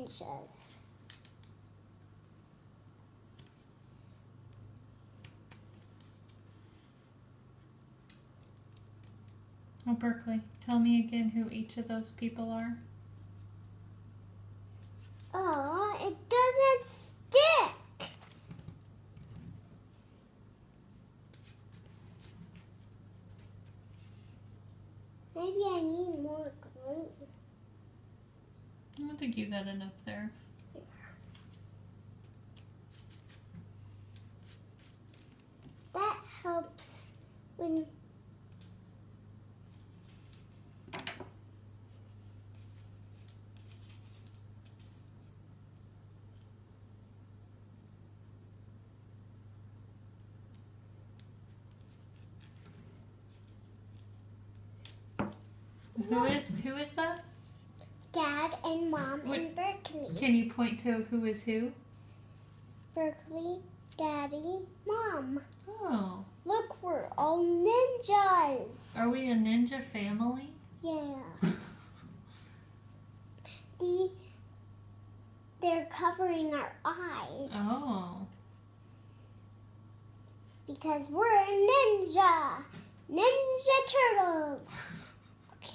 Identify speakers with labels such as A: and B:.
A: ninjas.
B: Oh, Berkeley, tell me again who each of those people are.
A: Oh, it doesn't stick. Maybe I need more glue.
B: I don't think you got enough there.
A: That helps when
B: Who is that?
A: Dad and Mom and Berkeley.
B: Can you point to who is who?
A: Berkeley, Daddy, Mom.
B: Oh.
A: Look, we're all ninjas.
B: Are we a ninja family?
A: Yeah. They're covering our eyes.
B: Oh.
A: Because we're a ninja. Ninja Turtles.